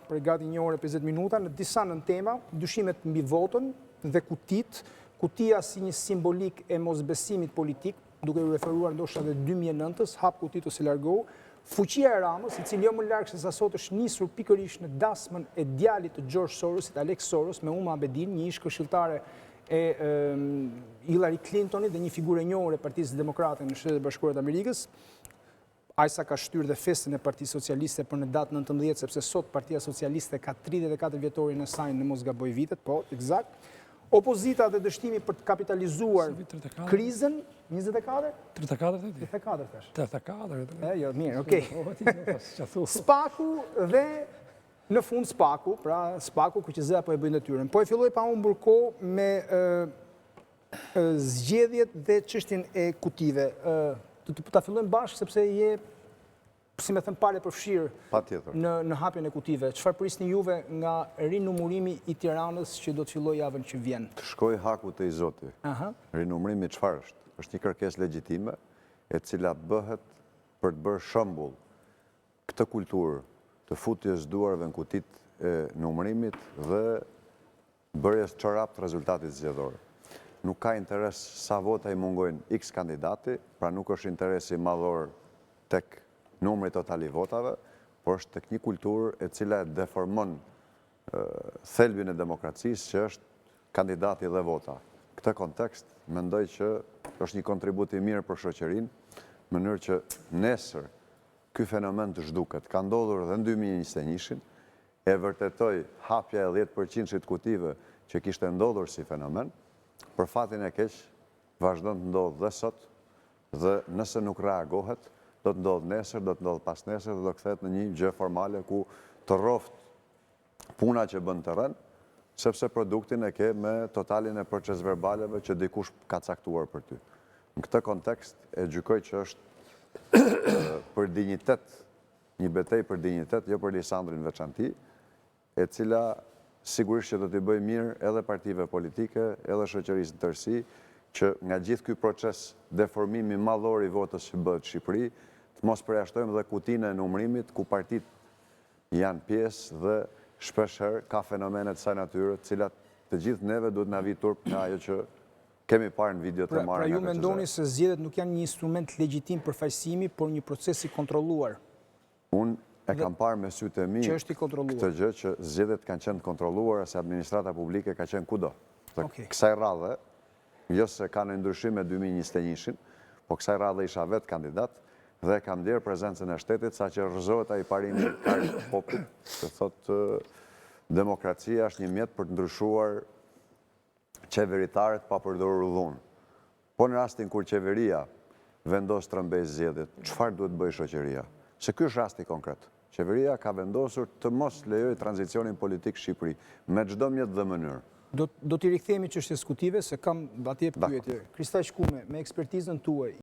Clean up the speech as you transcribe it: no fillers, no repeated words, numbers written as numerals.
për gati 1 orë e 50 minuta në disa nën tema, dyshimet mbi votën dhe kutia si një simbolik e mosbesimit politik, duke u referuar ndoshta dhe 2009-ës, hap kutit ose largohu, fuqia e Ramës, i cili jo më larg se sa sot është nisur pikërisht në dasmën e djalit të George Sorosit, Alex Soros, me Uma Abedin, një ish këshilltare e Hillary Clintonit dhe një figurë e njohur e Partisë Demokrate në Shtetet e Bashkuara të Amerikës. Ajsa ka shtyrë dhe festën e Partisë Socialiste për në datë 19, sepse sot Partia Socialiste ka 34 vjetorin e saj në mos gaboj vitet, po, eksakt. Opozita dhe dështimi për të kapitalizuar krizën, 24? 34 tash. 34. Jo, mirë, okej. Spaku dhe në fund Spaku, pra Spaku Kuqizea po e bëjnë detyrën. Po e filloj pa humbur kohë me zgjedhjet dhe çështjen e kutive. Ta fillojmë bashkë sepse je, si me thënë, pale përfshirë në hapjen e kutive. Çfarë prisni juve nga rinumërimi i Tiranës që do të fillojë javën që vjen? Të shkoj haku të i Zoti. Rinumërimi çfarë është? Është një kërkesë legjitime e cila bëhet për të bërë shembull këtë kulturë të futjes duarve në kutit e numërimit dhe bërjes çorap të rezultatit zgjedhor. Nuk ka interes sa vota i mungojnë X kandidati, pra nuk është interesi madhor tek numri total i votave, por është tek një kulturë e cila deformon thelbin e demokracisë që është kandidati dhe vota. Këtë kontekst, mendoj që është një kontribut i mirë për shoqërinë, në mënyrë që nesër ky fenomen të zhduket. Ka ndodhur dhe në 2021-shin, e vërtetoi hapja e 10% kutive që kishte ndodhur si fenomen, për fatin e keq, vazhdon të ndodhë dhe sot, dhe nëse nuk reagohet, do të ndodhë nesër, do të ndodhë pas nesër, dhe do kthehet në një gjë formale ku të rroft puna që bën terren, sepse produktin e ke me totalin e proces verbaleve që dikush ka caktuar për ty. Në këtë kontekst e gjykoj që është për dinjitet, një betejë për dinjitet, jo për Lisandrin veçanti, e cila sigurisht që do t'i bëj mirë edhe partive politike, edhe shoqërisë në tërësi, që nga gjithë ky proces deformimi madhor i votës që bëhet në Shqipëri, të mos përjashtojmë dhe kutinë e numërimit, ku partit janë pjesë dhe shpeshherë ka fenomenet saj natyre, cilat të gjithë neve duhet na vi turp nga ajo që kemi parë në videot e marrë nga Pra ju mendoni se zgjedhjet nuk janë një instrument legjitim përfaqësimi, por një proces i kontrolluar? Unë e kam parë me sytë e mi këtë gjë që zgjedhjet kanë qenë kontrolluara se administrata publike ka qenë kudo. Kësaj radhe, jo se ka në ndryshim me 2021-shin, po kësaj radhe isha vetë kandidat dhe kam djerë prezencën e shtetit sa që rrëzohet ai parimi i kargë të popullit, që thotë demokracia është një mjet për të ndryshuar qeveritarët pa përdorur dhunë. Po në rastin kur qeveria vendos të rrëmbejë zgjedhjet, çfarë duhet bëjë shoqëria? Se ky është rasti konkret. Qeveria ka vendosur të mos lejojë tranzicionin politik Shqipëri, me çdo mjet dhe mënyrë. Do t'i rikthehemi çështjes kutive, se kam atje pyetje. Kristaj Shkume, me ekspertizën tuaj,